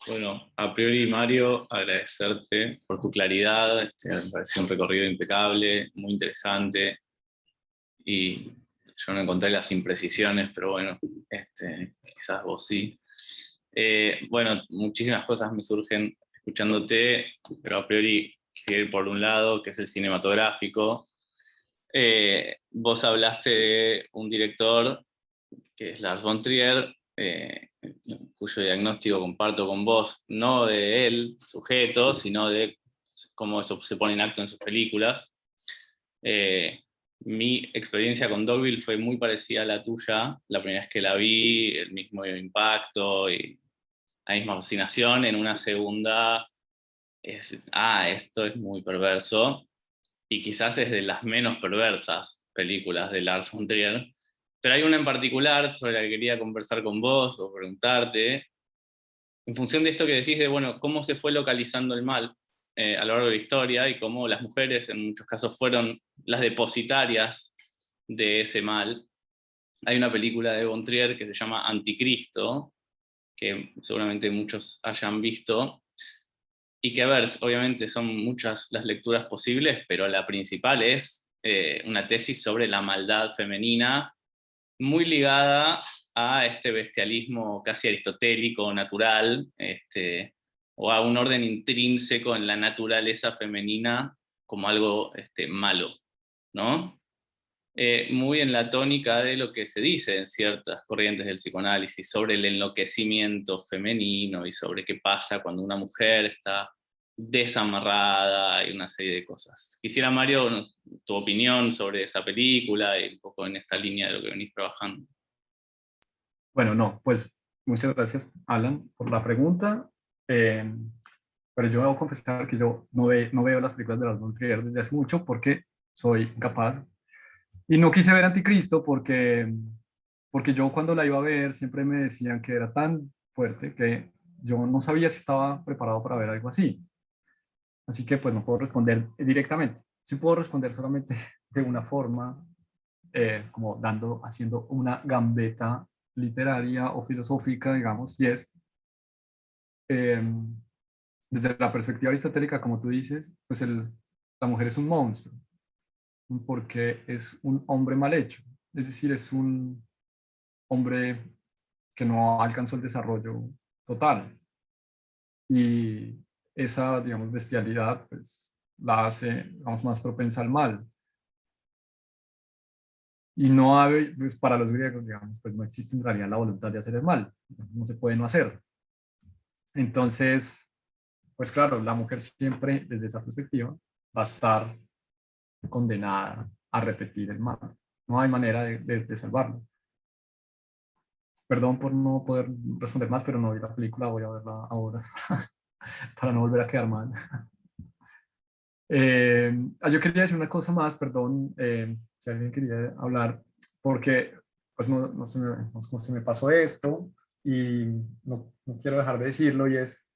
Bueno, a priori, Mario, agradecerte por tu claridad. Me pareció un recorrido impecable, muy interesante. Y yo no encontré las imprecisiones, pero bueno, quizás vos sí. Bueno, muchísimas cosas me surgen escuchándote, pero a priori quiero ir por un lado, que es el cinematográfico. Vos hablaste de un director que es Lars von Trier, cuyo diagnóstico comparto con vos, no de él, sujeto, sino de cómo eso se pone en acto en sus películas. Mi experiencia con Dogville fue muy parecida a la tuya. La primera vez que la vi, el mismo impacto y la misma fascinación. En una segunda, esto es muy perverso. Y quizás es de las menos perversas películas de Lars von Trier. Pero hay una en particular sobre la que quería conversar con vos o preguntarte, en función de esto que decís de, bueno, cómo se fue localizando el mal a lo largo de la historia y cómo las mujeres en muchos casos fueron las depositarias de ese mal. Hay una película de von Trier que se llama Anticristo, que seguramente muchos hayan visto, y que, a ver, obviamente son muchas las lecturas posibles, pero la principal es una tesis sobre la maldad femenina, muy ligada a este bestialismo casi aristotélico, natural, o a un orden intrínseco en la naturaleza femenina como algo malo, ¿no? Muy en la tónica de lo que se dice en ciertas corrientes del psicoanálisis sobre el enloquecimiento femenino y sobre qué pasa cuando una mujer está desamarrada y una serie de cosas. Quisiera, Mario, tu opinión sobre esa película y un poco en esta línea de lo que venís trabajando. Bueno, no, pues muchas gracias, Alan, por la pregunta. Eh, pero yo debo confesar que yo no veo las películas de Lars von Trier desde hace mucho porque soy incapaz. Y no quise ver Anticristo porque yo cuando la iba a ver siempre me decían que era tan fuerte que yo no sabía si estaba preparado para ver algo así. Así que pues no puedo responder directamente. Sí puedo responder solamente de una forma, como haciendo una gambeta literaria o filosófica, digamos, y es eh, desde la perspectiva aristotélica, como tú dices, pues la mujer es un monstruo, porque es un hombre mal hecho, es decir, es un hombre que no alcanzó el desarrollo total. Y esa, digamos, bestialidad, pues la hace, digamos, más propensa al mal. Y no hay, pues para los griegos, digamos, pues no existe en realidad la voluntad de hacer el mal, no se puede no hacer. Entonces, pues claro, la mujer siempre, desde esa perspectiva, va a estar condenada a repetir el mal. No hay manera de salvarlo. Perdón por no poder responder más, pero no vi la película, voy a verla ahora para no volver a quedar mal. Yo quería decir una cosa más, perdón, si alguien quería hablar, porque pues no se me pasó esto. y no quiero dejar de decirlo, y es,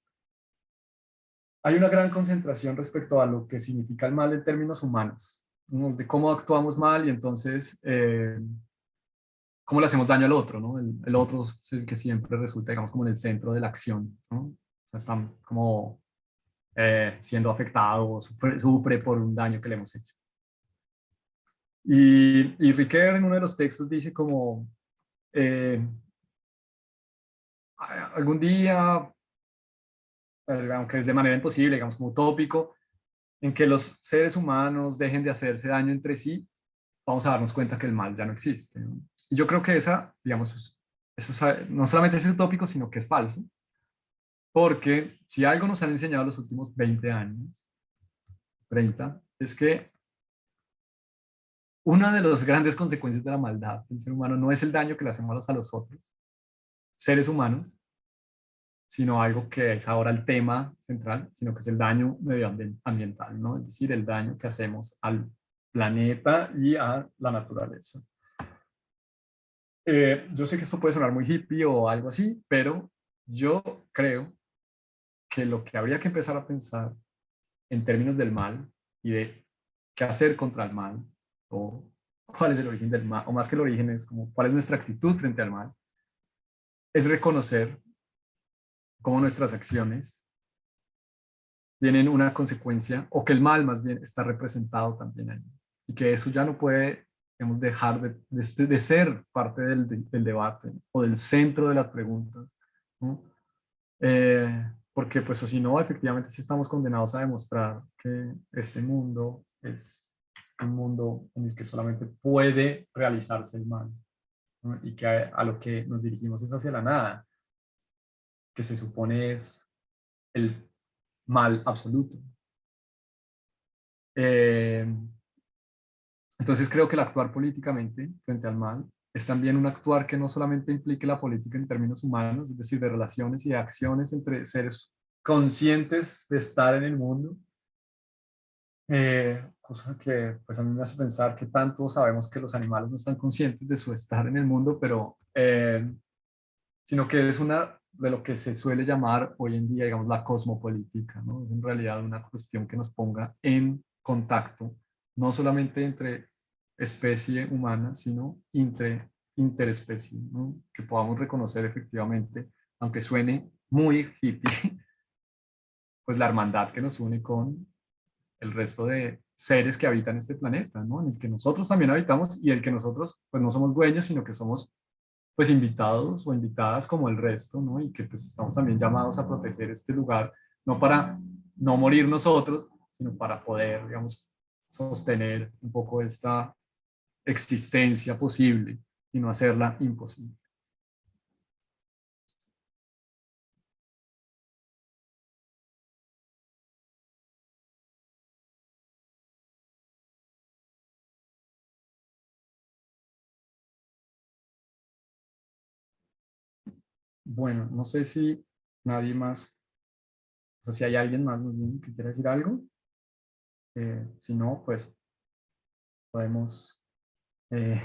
hay una gran concentración respecto a lo que significa el mal en términos humanos, ¿no? De cómo actuamos mal y entonces cómo le hacemos daño al otro, ¿no? El otro es el que siempre resulta, digamos, como en el centro de la acción, ¿no? O sea, están como siendo afectado o sufre por un daño que le hemos hecho. Y Ricoeur en uno de los textos dice como, eh, algún día, aunque es de manera imposible, digamos como utópico, en que los seres humanos dejen de hacerse daño entre sí, vamos a darnos cuenta que el mal ya no existe, ¿no? Y yo creo que esa, digamos, no solamente es utópico, sino que es falso, porque si algo nos han enseñado los últimos 20 años, 30, es que una de las grandes consecuencias de la maldad del ser humano no es el daño que le hacemos a los otros, seres humanos, sino algo que es ahora el tema central, sino que es el daño medioambiental, ¿no? Es decir, el daño que hacemos al planeta y a la naturaleza. Yo sé que esto puede sonar muy hippie o algo así, pero yo creo que lo que habría que empezar a pensar en términos del mal y de qué hacer contra el mal, o cuál es el origen del mal, o más que el origen es como cuál es nuestra actitud frente al mal, es reconocer cómo nuestras acciones tienen una consecuencia, o que el mal más bien está representado también ahí, y que eso ya no puede, digamos, dejar de ser parte del debate o del centro de las preguntas, ¿no? Porque pues o si no, efectivamente sí estamos condenados a demostrar que este mundo es un mundo en el que solamente puede realizarse el mal, ¿no? Y que a lo que nos dirigimos es hacia la nada, que se supone es el mal absoluto. Eh, entonces creo que el actuar políticamente frente al mal es también un actuar que no solamente implique la política en términos humanos, es decir, de relaciones y de acciones entre seres conscientes de estar en el mundo, cosa que pues a mí me hace pensar que tanto sabemos que los animales no están conscientes de su estar en el mundo, pero sino que es una de lo que se suele llamar hoy en día, digamos, la cosmopolítica, ¿no? Es en realidad una cuestión que nos ponga en contacto, no solamente entre especie humana, sino interespecie, ¿no? Que podamos reconocer efectivamente, aunque suene muy hippie, pues la hermandad que nos une con el resto de seres que habitan este planeta, ¿no? En el que nosotros también habitamos y el que nosotros pues no somos dueños, sino que somos pues invitados o invitadas como el resto, ¿no? Y que pues estamos también llamados a proteger este lugar, no para no morir nosotros, sino para poder, digamos, sostener un poco esta existencia posible y no hacerla imposible. Bueno, no sé si nadie más, o sea, si hay alguien más que quiera decir algo, si no, pues podemos eh,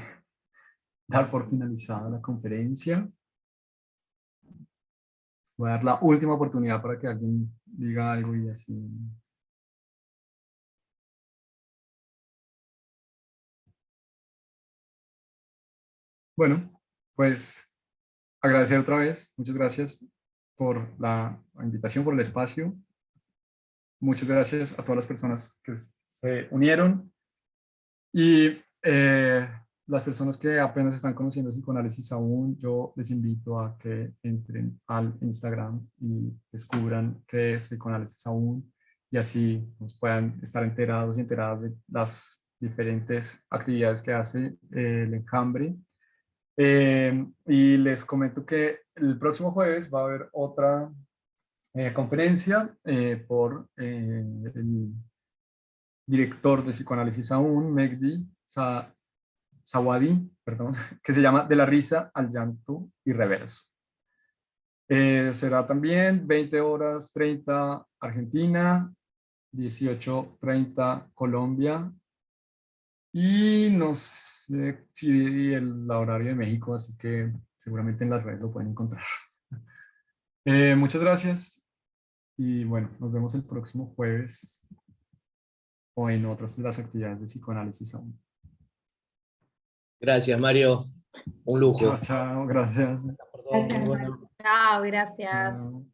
dar por finalizada la conferencia. Voy a dar la última oportunidad para que alguien diga algo y así. Bueno, pues agradecer otra vez. Muchas gracias por la invitación, por el espacio. Muchas gracias a todas las personas que se unieron y las personas que apenas están conociendo psicoanálisis aún, yo les invito a que entren al Instagram y descubran qué es psicoanálisis aún y así nos puedan estar enterados y enteradas de las diferentes actividades que hace el Enjambre. Y les comento que el próximo jueves va a haber otra conferencia por el director de psicoanálisis aún, Megdi Sawadi, perdón, que se llama De la risa al llanto y reverso. Será también 20 horas 30 Argentina, 18:30 Colombia y no sé si el horario de México, así que seguramente en las redes lo pueden encontrar. Muchas gracias y bueno, nos vemos el próximo jueves o en otras de las actividades de psicoanálisis aún. Gracias, Mario. Un lujo. Chao, chao, gracias. Por todo, muy bueno. Chao, gracias. Chao.